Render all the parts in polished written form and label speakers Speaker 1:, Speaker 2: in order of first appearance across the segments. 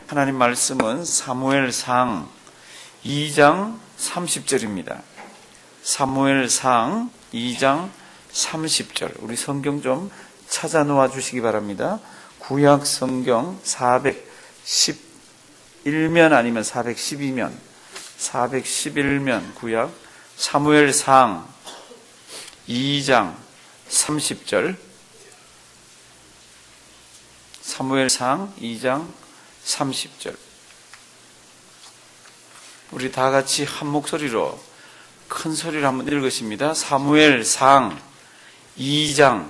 Speaker 1: 하나님 말씀은 사무엘상 2장 30절입니다. 사무엘상 2장 30절. 우리 성경 좀 찾아 놓아 주시기 바랍니다. 구약 성경 411면 아니면 412면 구약 사무엘상 2장 30절. 사무엘상 2장 30절. 우리 다 같이 한 목소리로 큰 소리로 한번 읽으십니다. 사무엘상 2장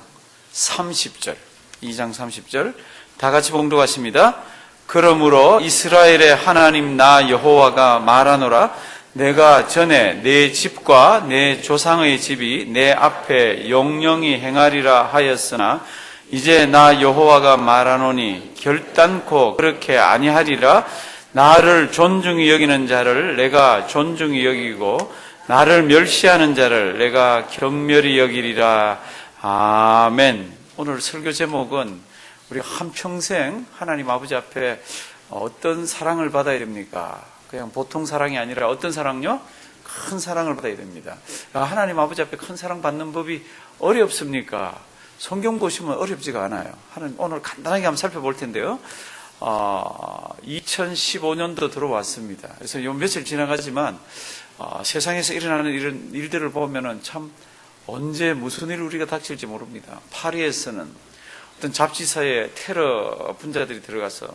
Speaker 1: 30절. 2장 30절. 다 같이 봉독하십니다. 그러므로 이스라엘의 하나님 나 여호와가 말하노라. 내가 전에 내 집과 내 조상의 집이 내 앞에 영영히 행하리라 하였으나 이제 나 여호와가 말하노니 결단코 그렇게 아니하리라. 나를 존중히 여기는 자를 내가 존중히 여기고 나를 멸시하는 자를 내가 경멸히 여기리라. 아멘. 오늘 설교 제목은 우리 한평생 하나님 아버지 앞에 어떤 사랑을 받아야 됩니까? 그냥 보통 사랑이 아니라 어떤 사랑요? 큰 사랑을 받아야 됩니다. 하나님 아버지 앞에 큰 사랑 받는 법이 어렵습니까? 성경 보시면 어렵지가 않아요. 오늘 간단하게 한번 살펴볼 텐데요. 2015년도 들어왔습니다. 그래서 요 며칠 지나가지만 세상에서 일어나는 이런 일들을 보면은 참 언제 무슨 일 우리가 닥칠지 모릅니다. 파리에서는 어떤 잡지사에 테러 분자들이 들어가서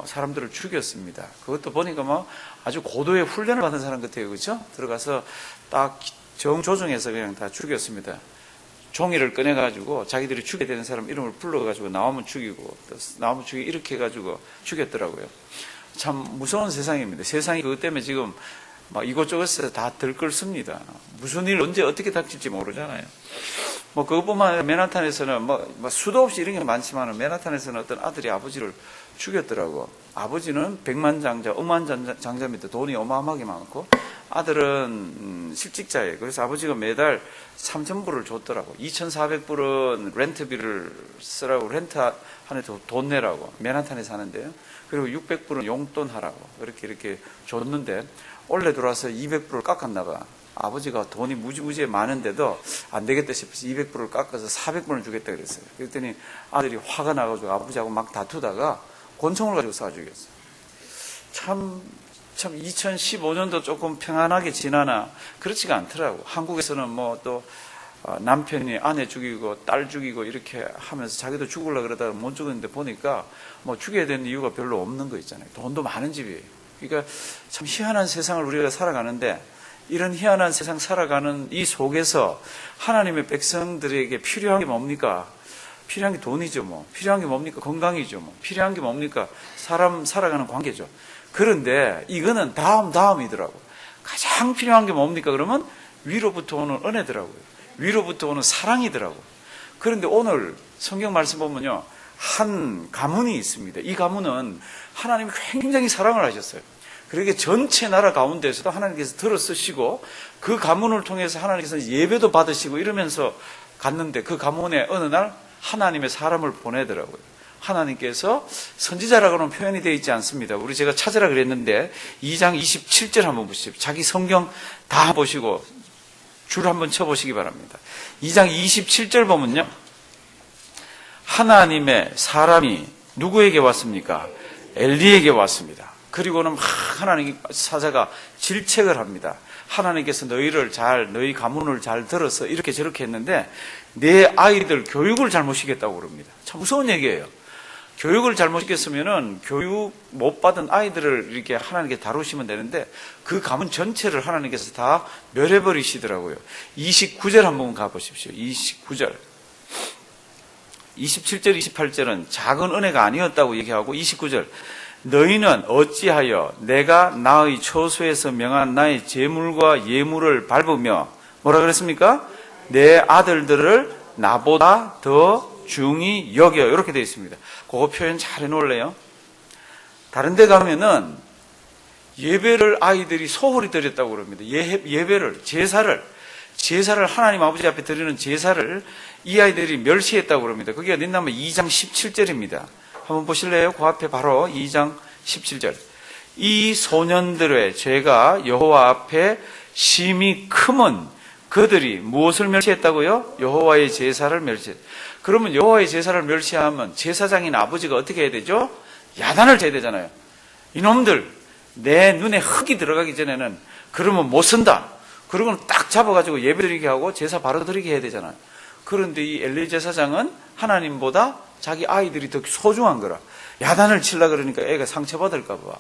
Speaker 1: 사람들을 죽였습니다. 그것도 보니까 뭐 아주 고도의 훈련을 받은 사람 같아요. 그렇죠? 들어가서 딱 정조정해서 그냥 다 죽였습니다. 종이를 꺼내가지고 자기들이 죽여야 되는 사람 이름을 불러가지고 나오면 죽이고 또 나오면 죽이고 이렇게 해가지고 죽였더라고요. 참 무서운 세상입니다. 세상이 그것 때문에 지금 막 이곳저곳에서 다 들끓습니다. 무슨 일 언제 어떻게 닥칠지 모르잖아요. 뭐 그것뿐만 아니라 맨하탄에서는 뭐 수도 없이 이런 게 많지만 맨하탄에서는 어떤 아들이 아버지를 죽였더라고. 아버지는 백만장자, 억만장자입니다. 돈이 어마어마하게 많고 아들은 실직자예요. 그래서 아버지가 매달 3,000불을 줬더라고. 2,400불은 렌트비를 쓰라고 렌트하는 돈 내라고. 맨하탄에 사는데요. 그리고 600불은 용돈 하라고. 이렇게 줬는데 원래 들어와서 200불을 깎았나 봐. 아버지가 돈이 무지무지에 많은데도 안 되겠다 싶어서 200불을 깎아서 400불을 주겠다 그랬어요. 그랬더니 아들이 화가 나가지고 아버지하고 막 다투다가 권총을 가지고 쏴 죽였어요. 참 2015년도 조금 평안하게 지나나 그렇지가 않더라고. 한국에서는 뭐 또 남편이 아내 죽이고 딸 죽이고 이렇게 하면서 자기도 죽으려고 그러다가 못 죽었는데 보니까 뭐 죽여야 되는 이유가 별로 없는 거 있잖아요. 돈도 많은 집이에요. 그러니까 참 희한한 세상을 우리가 살아가는데 이런 희한한 세상 살아가는 이 속에서 하나님의 백성들에게 필요한 게 뭡니까? 필요한 게 돈이죠, 뭐. 필요한 게 뭡니까? 건강이죠, 뭐. 필요한 게 뭡니까? 사람 살아가는 관계죠. 그런데 이거는 다음이더라고. 가장 필요한 게 뭡니까? 그러면 위로부터 오는 은혜더라고요. 위로부터 오는 사랑이더라고. 그런데 오늘 성경 말씀 보면요. 한 가문이 있습니다. 이 가문은 하나님이 굉장히 사랑을 하셨어요. 그러게 전체 나라 가운데서도 하나님께서 들어쓰시고 그 가문을 통해서 하나님께서 예배도 받으시고 이러면서 갔는데 그 가문에 어느 날 하나님의 사람을 보내더라고요. 하나님께서 선지자라고는 표현이 되어 있지 않습니다. 우리 제가 찾으라 그랬는데 2장 27절 한번 보십시오. 자기 성경 다 보시고 줄 한번 쳐보시기 바랍니다. 2장 27절 보면요. 하나님의 사람이 누구에게 왔습니까? 엘리에게 왔습니다. 그리고는 막 하나님 사자가 질책을 합니다. 하나님께서 너희 가문을 잘 들어서 이렇게 저렇게 했는데 내 아이들 교육을 잘못 시켰다고 그럽니다. 참 무서운 얘기예요. 교육을 잘못 시켰으면은 교육 못 받은 아이들을 이렇게 하나님께 다루시면 되는데 그 가문 전체를 하나님께서 다 멸해버리시더라고요. 29절 한번 가보십시오. 29절. 27절, 28절은 작은 은혜가 아니었다고 얘기하고 29절. 너희는 어찌하여 내가 나의 처소에서 명한 나의 제물과 예물을 밟으며 뭐라 그랬습니까? 내 아들들을 나보다 더 중히 여겨. 이렇게 되어 있습니다. 그거 표현 잘 해놓을래요? 다른 데 가면은 예배를 아이들이 소홀히 드렸다고 그럽니다. 예배를, 제사를 하나님 아버지 앞에 드리는 제사를 이 아이들이 멸시했다고 그럽니다. 그게 어딨냐면 2장 17절입니다. 한번 보실래요? 그 앞에 바로 2장 17절. 이 소년들의 죄가 여호와 앞에 심히 크면 그들이 무엇을 멸시했다고요? 여호와의 제사를 멸시했다. 그러면 여호와의 제사를 멸시하면 제사장인 아버지가 어떻게 해야 되죠? 야단을 쳐야 되잖아요. 이놈들 내 눈에 흙이 들어가기 전에는 그러면 못 쓴다. 그러고는 딱 잡아가지고 예배드리게 하고 제사 바로 드리게 해야 되잖아요. 그런데 이 엘리 제사장은 하나님보다 자기 아이들이 더 소중한 거라. 야단을 치려고 그러니까 애가 상처받을까 봐.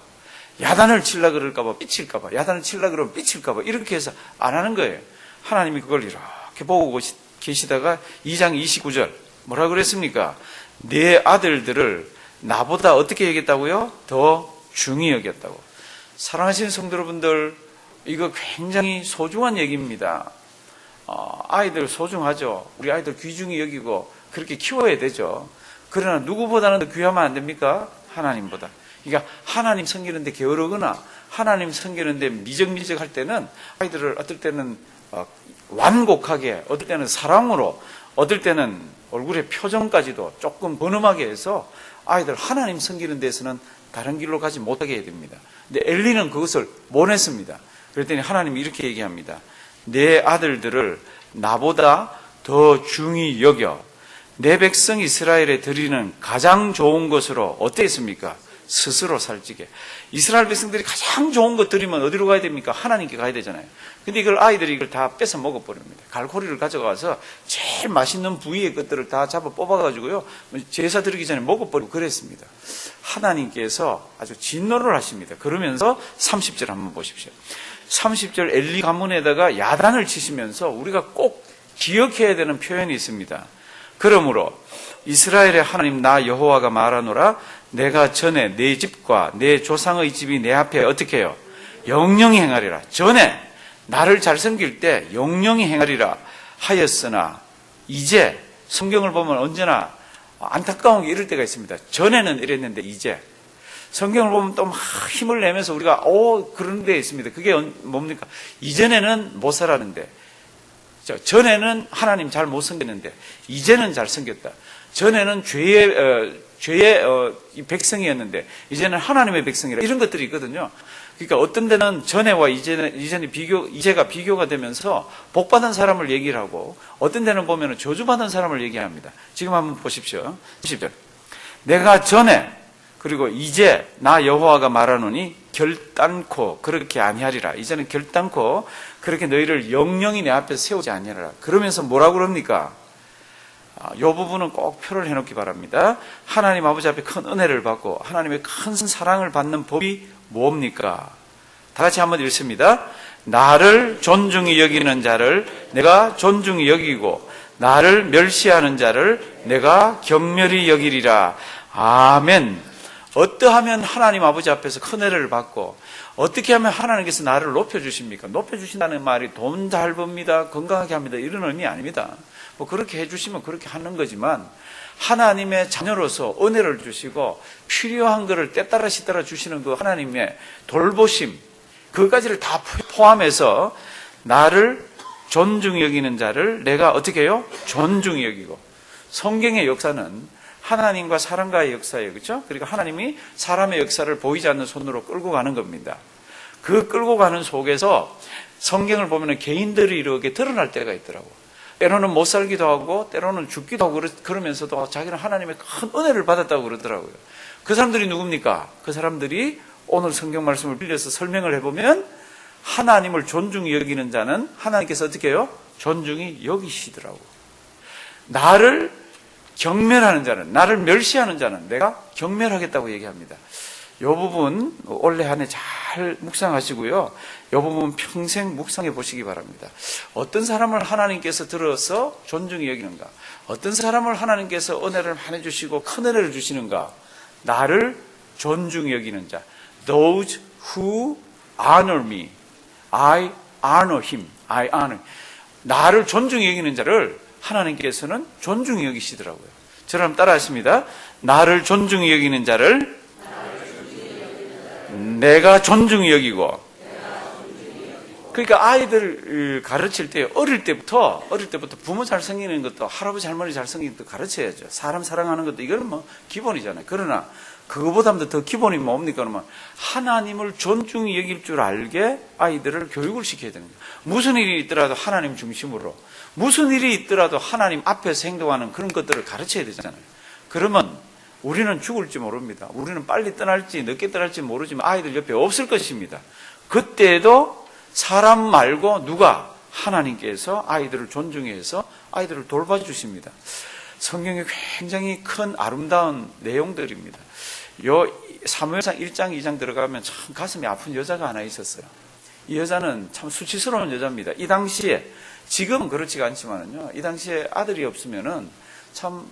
Speaker 1: 야단을 치려고 그럴까 봐 삐칠까 봐. 야단을 치려고 그러면 삐칠까 봐. 이렇게 해서 안 하는 거예요. 하나님이 그걸 이렇게 보고 계시다가 2장 29절 뭐라 그랬습니까? 내 아들들을 나보다 어떻게 여겼다고요? 더 중히 여겼다고. 사랑하시는 성도 여러분들, 이거 굉장히 소중한 얘기입니다. 아이들 소중하죠. 우리 아이들 귀중히 여기고 그렇게 키워야 되죠. 그러나 누구보다는 더 귀하면 안 됩니까? 하나님보다. 그러니까 하나님 섬기는데 게으르거나 하나님 섬기는데 미적미적할 때는 아이들을 어떨 때는 완곡하게, 어떨 때는 사랑으로, 어떨 때는 얼굴의 표정까지도 조금 번음하게 해서 아이들 하나님 섬기는 데서는 다른 길로 가지 못하게 해야 됩니다. 근데 엘리는 그것을 원했습니다. 그랬더니 하나님이 이렇게 얘기합니다. 내 아들들을 나보다 더 중히 여겨 내 백성 이스라엘에 드리는 가장 좋은 것으로 어떻게 했습니까? 스스로 살찌게. 이스라엘 백성들이 가장 좋은 것 드리면 어디로 가야 됩니까? 하나님께 가야 되잖아요. 근데 이걸 아이들이 이걸 다 뺏어 먹어버립니다. 갈고리를 가져가서 제일 맛있는 부위의 것들을 다 잡아 뽑아가지고요. 제사 드리기 전에 먹어버리고 그랬습니다. 하나님께서 아주 진노를 하십니다. 그러면서 30절 한번 보십시오. 30절 엘리 가문에다가 야단을 치시면서 우리가 꼭 기억해야 되는 표현이 있습니다. 그러므로 이스라엘의 하나님 나 여호와가 말하노라 내가 전에 내 집과 내 조상의 집이 내 앞에 어떻게 해요? 영영히 행하리라. 전에 나를 잘 섬길 때 영영히 행하리라 하였으나 이제 성경을 보면 언제나 안타까운 게 이럴 때가 있습니다. 전에는 이랬는데 이제 성경을 보면 또 막 힘을 내면서 우리가 그런 데 있습니다. 그게 뭡니까? 이전에는 못 살았는데 전에는 하나님 잘 못 섬겼는데 이제는 잘 섬겼다. 전에는 죄의 백성이었는데 이제는 하나님의 백성이라 이런 것들이 있거든요. 그러니까 어떤 데는 전에와 이제가 비교가 되면서 복받은 사람을 얘기를 하고 어떤 데는 보면 저주받은 사람을 얘기합니다. 지금 한번 보십시오. 10절. 내가 전에 그리고 이제 나 여호와가 말하노니 결단코 그렇게 아니하리라. 이제는 결단코 그렇게 너희를 영영히 내 앞에 세우지 아니하리라. 그러면서 뭐라고 그럽니까? 이 부분은 꼭 표를 해놓기 바랍니다. 하나님 아버지 앞에 큰 은혜를 받고 하나님의 큰 사랑을 받는 법이 뭡니까? 다 같이 한번 읽습니다. 나를 존중히 여기는 자를 내가 존중히 여기고 나를 멸시하는 자를 내가 경멸히 여기리라. 아멘. 어떠하면 하나님 아버지 앞에서 큰 은혜를 받고 어떻게 하면 하나님께서 나를 높여주십니까? 높여주신다는 말이 돈 잘 법니다, 건강하게 합니다 이런 의미 아닙니다. 뭐 그렇게 해주시면 그렇게 하는 거지만 하나님의 자녀로서 은혜를 주시고 필요한 것을 때따라 시따라 주시는 그 하나님의 돌보심 그것까지를 다 포함해서 나를 존중히 여기는 자를 내가 어떻게 해요? 존중히 여기고. 성경의 역사는 하나님과 사람과의 역사예요. 그렇죠? 그러니까 하나님이 사람의 역사를 보이지 않는 손으로 끌고 가는 겁니다. 그 끌고 가는 속에서 성경을 보면 개인들이 이렇게 드러날 때가 있더라고요. 때로는 못 살기도 하고 때로는 죽기도 하고 그러면서도 자기는 하나님의 큰 은혜를 받았다고 그러더라고요. 그 사람들이 누굽니까? 그 사람들이 오늘 성경 말씀을 빌려서 설명을 해보면 하나님을 존중히 여기는 자는 하나님께서 어떻게 해요? 존중히 여기시더라고요. 나를 경멸하는 자는, 나를 멸시하는 자는 내가 경멸하겠다고 얘기합니다. 이 부분 올해 한 해 잘 묵상하시고요. 이 부분 평생 묵상해 보시기 바랍니다. 어떤 사람을 하나님께서 들어서 존중히 여기는가? 어떤 사람을 하나님께서 은혜를 많이 주시고 큰 은혜를 주시는가? 나를 존중히 여기는 자. Those who honor me, I honor him. I honor. 나를 존중히 여기는 자를 하나님께서는 존중히 여기시더라고요. 저를 따라 하십니다. 나를 존중히 여기는 자를 내가 존중히 여기고 그러니까 아이들 가르칠 때 어릴 때부터 부모 잘 섬기는 것도 할아버지 할머니 잘 섬기는 것도 가르쳐야죠. 사람 사랑하는 것도 이거는 뭐 기본이잖아요. 그러나 그거보다도 더 기본이 뭡니까? 그러면 하나님을 존중히 여길 줄 알게 아이들을 교육을 시켜야 되는 거예요. 무슨 일이 있더라도 하나님 중심으로, 무슨 일이 있더라도 하나님 앞에서 행동하는 그런 것들을 가르쳐야 되잖아요. 그러면 우리는 죽을지 모릅니다. 우리는 빨리 떠날지 늦게 떠날지 모르지만 아이들 옆에 없을 것입니다. 그때에도 사람 말고 누가? 하나님께서 아이들을 존중해서 아이들을 돌봐주십니다. 성경에 굉장히 큰 아름다운 내용들입니다. 요 사무엘상 1장 2장 들어가면 참 가슴이 아픈 여자가 하나 있었어요. 이 여자는 참 수치스러운 여자입니다. 이 당시에, 지금은 그렇지가 않지만은요, 이 당시에 아들이 없으면은 참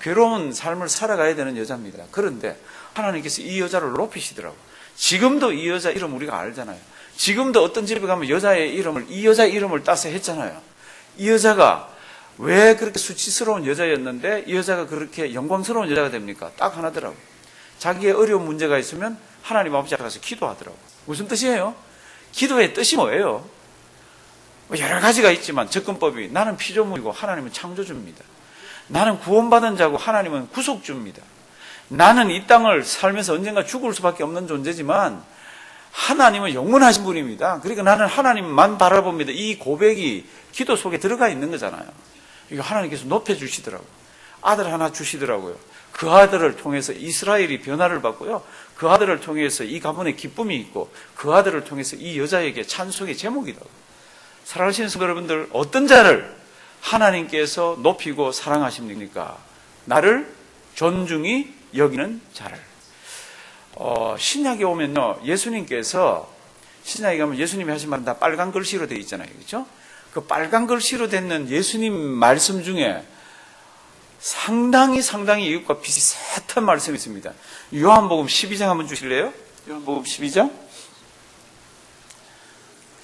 Speaker 1: 괴로운 삶을 살아가야 되는 여자입니다. 그런데 하나님께서 이 여자를 높이시더라고요. 지금도 이 여자 이름 우리가 알잖아요. 지금도 어떤 집에 가면 이 여자 이름을 따서 했잖아요. 이 여자가 왜 그렇게 수치스러운 여자였는데 이 여자가 그렇게 영광스러운 여자가 됩니까? 딱 하나더라고요. 자기의 어려운 문제가 있으면 하나님 아버지 앞에 가서 기도하더라고요. 무슨 뜻이에요? 기도의 뜻이 뭐예요? 여러 가지가 있지만 접근법이, 나는 피조물이고 하나님은 창조주입니다. 나는 구원받은 자고 하나님은 구속주입니다. 나는 이 땅을 살면서 언젠가 죽을 수밖에 없는 존재지만 하나님은 영원하신 분입니다. 그러니까 나는 하나님만 바라봅니다. 이 고백이 기도 속에 들어가 있는 거잖아요. 이거 하나님께서 높여주시더라고요. 아들 하나 주시더라고요. 그 아들을 통해서 이스라엘이 변화를 받고요. 그 아들을 통해서 이 가문에 기쁨이 있고 그 아들을 통해서 이 여자에게 찬송의 제목이다. 사랑하시는 성도 여러분들, 어떤 자를 하나님께서 높이고 사랑하십니까? 나를 존중히 여기는 자를. 신약에 오면요, 예수님께서, 신약에 가면 예수님이 하신 말은 다 빨간 글씨로 되어 있잖아요. 그렇죠? 그 빨간 글씨로 되는 예수님 말씀 중에 상당히 이것과 비슷한 말씀이 있습니다. 요한복음 12장 한번 주실래요? 요한복음 12장.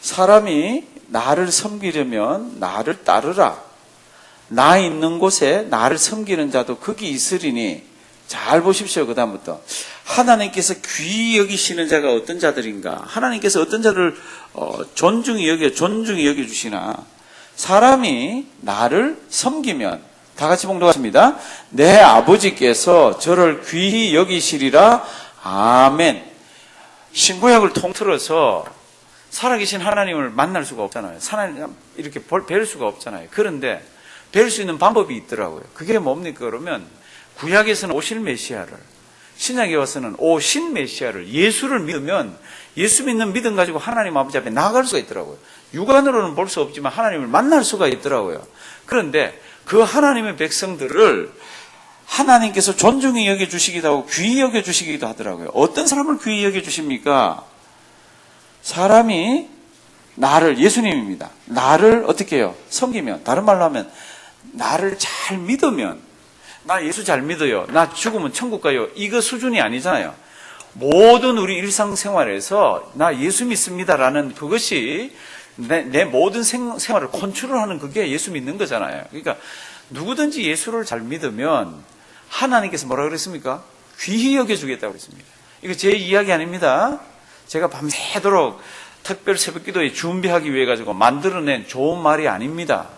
Speaker 1: 사람이 나를 섬기려면 나를 따르라. 나 있는 곳에 나를 섬기는 자도 거기 있으리니. 잘 보십시오. 그 다음부터 하나님께서 귀히 여기시는 자가 어떤 자들인가? 하나님께서 어떤 자를 존중히 여겨주시나? 사람이 나를 섬기면, 다 같이 봉독하십니다. 내 아버지께서 저를 귀히 여기시리라. 아멘. 신구약을 통틀어서 살아계신 하나님을 만날 수가 없잖아요. 하나님 이렇게 뵐 수가 없잖아요. 그런데 뵐 수 있는 방법이 있더라고요. 그게 뭡니까? 그러면 구약에서는 오실 메시아를, 신약에 와서는 오신 메시아를, 예수를 믿으면 예수 믿는 믿음 가지고 하나님 아버지 앞에 나아갈 수가 있더라고요. 육안으로는 볼 수 없지만 하나님을 만날 수가 있더라고요. 그런데 그 하나님의 백성들을 하나님께서 존중히 여겨주시기도 하고 귀히 여겨주시기도 하더라고요. 어떤 사람을 귀히 여겨주십니까? 사람이 나를, 예수님입니다. 나를 어떻게 해요? 섬기면, 다른 말로 하면 나를 잘 믿으면, 나 예수 잘 믿어요, 나 죽으면 천국 가요, 이거 수준이 아니잖아요. 모든 우리 일상생활에서 나 예수 믿습니다라는 그것이 내 모든 생활을 컨트롤하는 그게 예수 믿는 거잖아요. 그러니까 누구든지 예수를 잘 믿으면 하나님께서 뭐라 그랬습니까? 귀히 여겨주겠다고 그랬습니다. 이거 제 이야기 아닙니다. 제가 밤새도록 특별 새벽기도에 준비하기 위해 가지고 만들어낸 좋은 말이 아닙니다.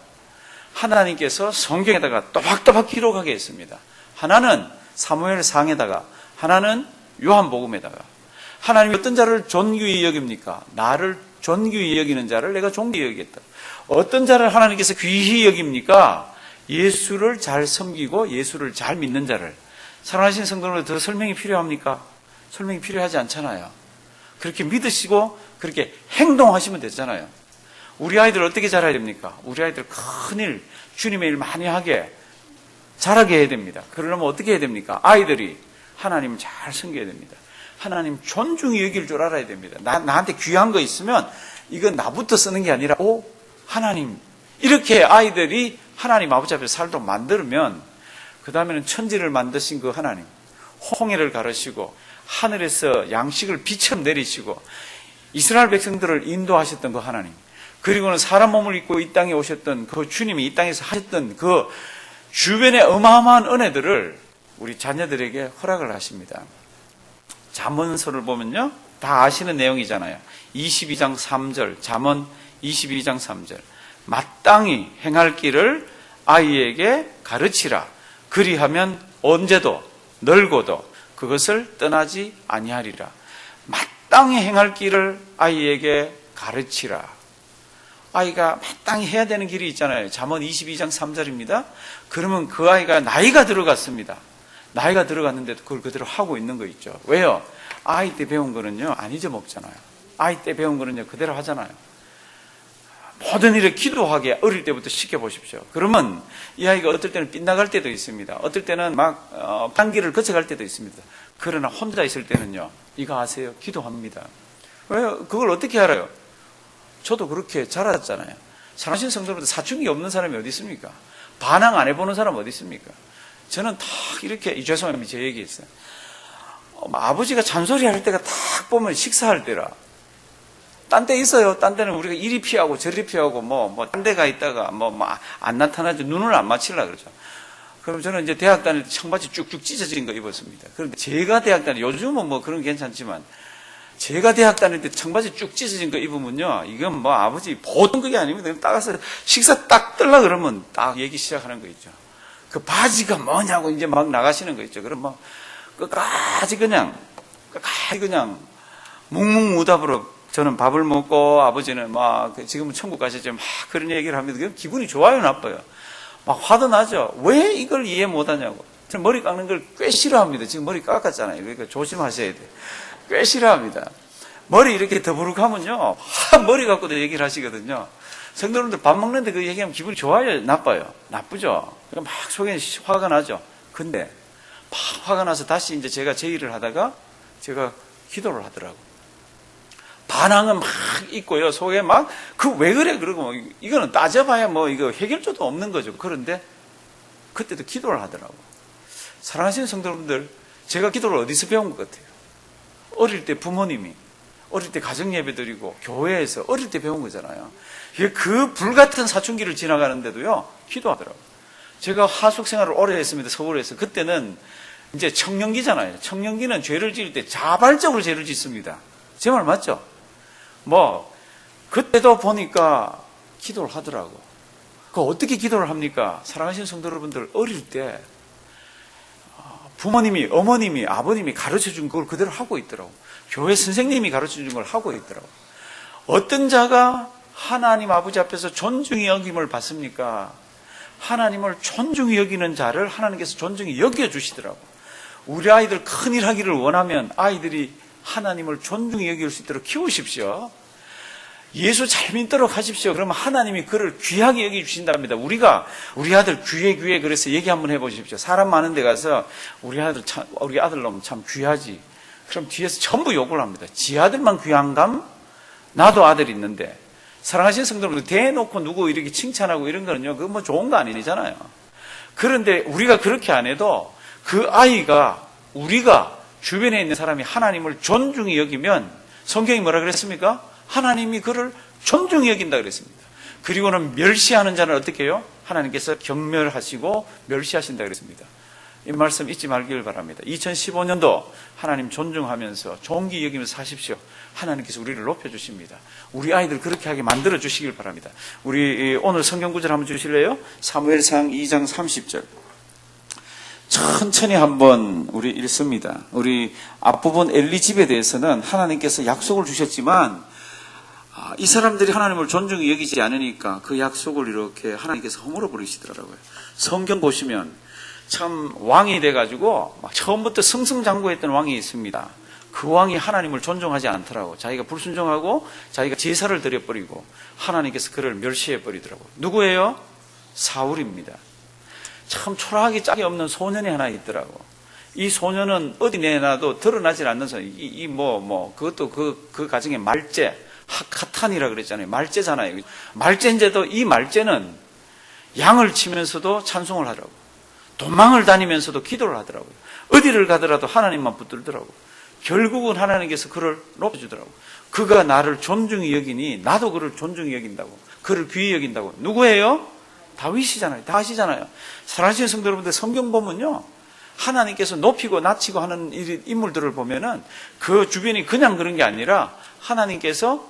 Speaker 1: 하나님께서 성경에다가 또박또박 기록하게 했습니다. 하나는 사무엘상에다가, 하나는 요한복음에다가. 하나님이 어떤 자를 존귀히 여깁니까? 나를 존귀히 여기는 자를 내가 존귀히 여기겠다. 어떤 자를 하나님께서 귀히 여깁니까? 예수를 잘 섬기고 예수를 잘 믿는 자를. 사랑하시는 성도들, 더 설명이 필요합니까? 설명이 필요하지 않잖아요. 그렇게 믿으시고 그렇게 행동하시면 되잖아요. 우리 아이들 어떻게 자라야 됩니까? 우리 아이들 큰일, 주님의 일 많이 하게, 자라게 해야 됩니다. 그러려면 어떻게 해야 됩니까? 아이들이 하나님을 잘 섬겨야 됩니다. 하나님 존중히 여길 줄 알아야 됩니다. 나한테 귀한 거 있으면 이건 나부터 쓰는 게 아니라 하나님, 이렇게 아이들이 하나님 아버지 앞에 살도록 만들면 그 다음에는 천지를 만드신 그 하나님, 홍해를 가르시고 하늘에서 양식을 비처럼 내리시고 이스라엘 백성들을 인도하셨던 그 하나님, 그리고는 사람 몸을 입고 이 땅에 오셨던 그 주님이 이 땅에서 하셨던 그 주변의 어마어마한 은혜들을 우리 자녀들에게 허락을 하십니다. 잠언서를 보면요, 다 아시는 내용이잖아요. 22장 3절, 잠언 22장 3절. 마땅히 행할 길을 아이에게 가르치라. 그리하면 언제도 늙어도 그것을 떠나지 아니하리라. 마땅히 행할 길을 아이에게 가르치라. 아이가 마땅히 해야 되는 길이 있잖아요. 잠언 22장 3절입니다. 그러면 그 아이가 나이가 들어갔습니다. 나이가 들어갔는데도 그걸 그대로 하고 있는 거 있죠. 왜요? 아이 때 배운 거는요, 안 잊어먹잖아요. 아이 때 배운 거는요, 그대로 하잖아요. 모든 일에 기도하게 어릴 때부터 시켜보십시오. 그러면 이 아이가 어떨 때는 빗나갈 때도 있습니다. 어떨 때는 막 단기를 거쳐갈 때도 있습니다. 그러나 혼자 있을 때는요, 이거 아세요? 기도합니다. 왜요? 그걸 어떻게 알아요? 저도 그렇게 자랐잖아요. 사랑하시는 성도분들, 사춘기 없는 사람이 어디 있습니까? 반항 안 해보는 사람 어디 있습니까? 저는 딱 이렇게, 죄송합니다, 제 얘기했어요. 아버지가 잔소리할 때가 딱 보면 식사할 때라. 딴 데 있어요. 딴 데는 우리가 이리 피하고 저리 피하고 딴 데가 있다가 안 나타나죠. 눈을 안 맞추려고 그러죠. 그럼 저는 이제 대학 다닐 때 청바지 쭉쭉 찢어진 거 입었습니다. 그런데 제가 대학 다닐 때, 요즘은 그런 게 괜찮지만, 제가 대학 다닐 때 청바지 쭉 찢어진 거 입으면요, 이건 아버지 보통 그게 아닙니다. 따가서 식사 딱 떨라 그러면 딱 얘기 시작하는 거 있죠. 그 바지가 뭐냐고 이제 막 나가시는 거 있죠. 그럼 끝까지 그냥 묵묵무답으로 저는 밥을 먹고 아버지는 지금은 천국 가시죠. 그런 얘기를 합니다. 그럼 기분이 좋아요, 나빠요? 화도 나죠. 왜 이걸 이해 못하냐고. 저는 머리 깎는 걸 꽤 싫어합니다. 지금 머리 깎았잖아요. 그러니까 조심하셔야 돼요. 꽤 싫어합니다. 머리 이렇게 더부룩하면요, 머리 갖고도 얘기를 하시거든요. 성도님들 밥 먹는데 그 얘기하면 기분이 좋아요, 나빠요? 나쁘죠. 그러니까 막 속에 화가 나죠. 근데 막 화가 나서 다시 이제 제가 제 일을 하다가 제가 기도를 하더라고요. 반항은 막 있고요. 속에 왜 그래? 그러고 이거는 따져봐야 이거 해결조도 없는 거죠. 그런데 그때도 기도를 하더라고요. 사랑하시는 성도분들, 제가 기도를 어디서 배운 것 같아요? 어릴 때 부모님이, 어릴 때 가정예배 드리고 교회에서 어릴 때 배운 거잖아요. 그 불같은 사춘기를 지나가는데도요, 기도하더라고요. 제가 하숙 생활을 오래 했습니다. 서울에서. 그때는 이제 청년기잖아요. 청년기는 죄를 지을 때 자발적으로 죄를 짓습니다. 제 말 맞죠? 그때도 보니까 기도를 하더라고. 어떻게 기도를 합니까? 사랑하시는 성도 여러분들, 어릴 때 부모님이, 어머님이, 아버님이 가르쳐 준 걸 그대로 하고 있더라고. 교회 선생님이 가르쳐 준 걸 하고 있더라고. 어떤 자가 하나님 아버지 앞에서 존중히 여김을 받습니까? 하나님을 존중히 여기는 자를 하나님께서 존중히 여겨주시더라고. 우리 아이들 큰일 하기를 원하면 아이들이 하나님을 존중히 여길 수 있도록 키우십시오. 예수 잘 믿도록 하십시오. 그러면 하나님이 그를 귀하게 여겨주신답니다. 우리 아들 귀해 그래서 얘기 한번 해보십시오. 사람 많은 데 가서 우리 아들 놈 참 귀하지. 그럼 뒤에서 전부 욕을 합니다. 지 아들만 귀한감? 나도 아들 있는데. 사랑하시는 성도님들, 대놓고 누구 이렇게 칭찬하고 이런 거는요, 그거 좋은 거 아니잖아요. 그런데 우리가 그렇게 안 해도 그 아이가, 우리가 주변에 있는 사람이 하나님을 존중히 여기면 성경이 뭐라 그랬습니까? 하나님이 그를 존중히 여긴다 그랬습니다. 그리고는 멸시하는 자는 어떻게 해요? 하나님께서 경멸하시고 멸시하신다 그랬습니다. 이 말씀 잊지 말기를 바랍니다. 2015년도 하나님 존중하면서 존귀 여기면서 사십시오. 하나님께서 우리를 높여주십니다. 우리 아이들 그렇게 하게 만들어 주시길 바랍니다. 우리 오늘 성경 구절 한번 주실래요? 사무엘상 2장 30절. 천천히 한번 우리 읽습니다. 우리 앞부분 엘리 집에 대해서는 하나님께서 약속을 주셨지만 이 사람들이 하나님을 존중히 여기지 않으니까 그 약속을 이렇게 하나님께서 허물어 버리시더라고요. 성경 보시면 참 왕이 돼가지고 처음부터 승승장구했던 왕이 있습니다. 그 왕이 하나님을 존중하지 않더라고. 자기가 불순종하고 자기가 제사를 드려버리고 하나님께서 그를 멸시해버리더라고요. 누구예요? 사울입니다. 참 초라하기 짝이 없는 소년이 하나 있더라고. 이 소년은 어디 내놔도 드러나질 않는 소년. 그것도 그 가정의 말제, 하탄이라 그랬잖아요. 말제잖아요. 말제인데도 이 말제는 양을 치면서도 찬송을 하더라고. 도망을 다니면서도 기도를 하더라고요. 어디를 가더라도 하나님만 붙들더라고. 결국은 하나님께서 그를 높여주더라고. 그가 나를 존중히 여기니 나도 그를 존중히 여긴다고. 그를 귀히 여긴다고. 누구예요? 다윗이잖아요. 사랑하시는 성도 여러분들, 성경 보면요, 하나님께서 높이고 낮추고 하는 인물들을 보면은 그 주변이 그냥 그런 게 아니라 하나님께서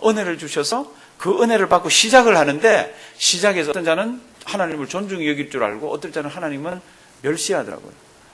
Speaker 1: 은혜를 주셔서 그 은혜를 받고 시작을 하는데, 시작에서 어떤 자는 하나님을 존중히 여길 줄 알고 어떤 자는 하나님을 멸시하더라고요.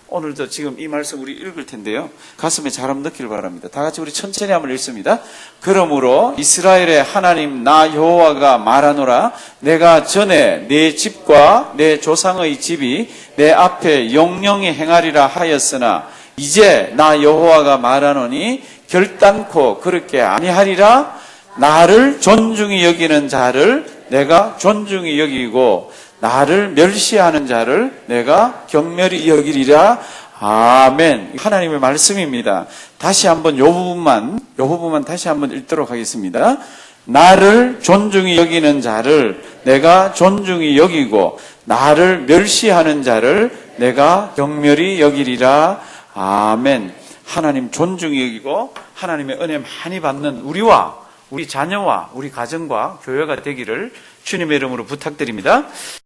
Speaker 1: 오늘도 지금 이 말씀 우리 읽을 텐데요, 가슴에 자람 넣기를 바랍니다. 다 같이 우리 천천히 한번 읽습니다. 그러므로 이스라엘의 하나님 나 여호와가 말하노라. 내가 전에 내 집과 내 조상의 집이 내 앞에 영영히 행하리라 하였으나 이제 나 여호와가 말하노니 결단코 그렇게 아니하리라. 나를 존중히 여기는 자를 내가 존중히 여기고 나를 멸시하는 자를 내가 경멸히 여기리라. 아멘. 하나님의 말씀입니다. 다시 한번 요 부분만 다시 한번 읽도록 하겠습니다. 나를 존중히 여기는 자를 내가 존중히 여기고 나를 멸시하는 자를 내가 경멸히 여기리라. 아멘. 하나님 존중히 여기고 하나님의 은혜 많이 받는 우리와 우리 자녀와 우리 가정과 교회가 되기를 주님의 이름으로 부탁드립니다.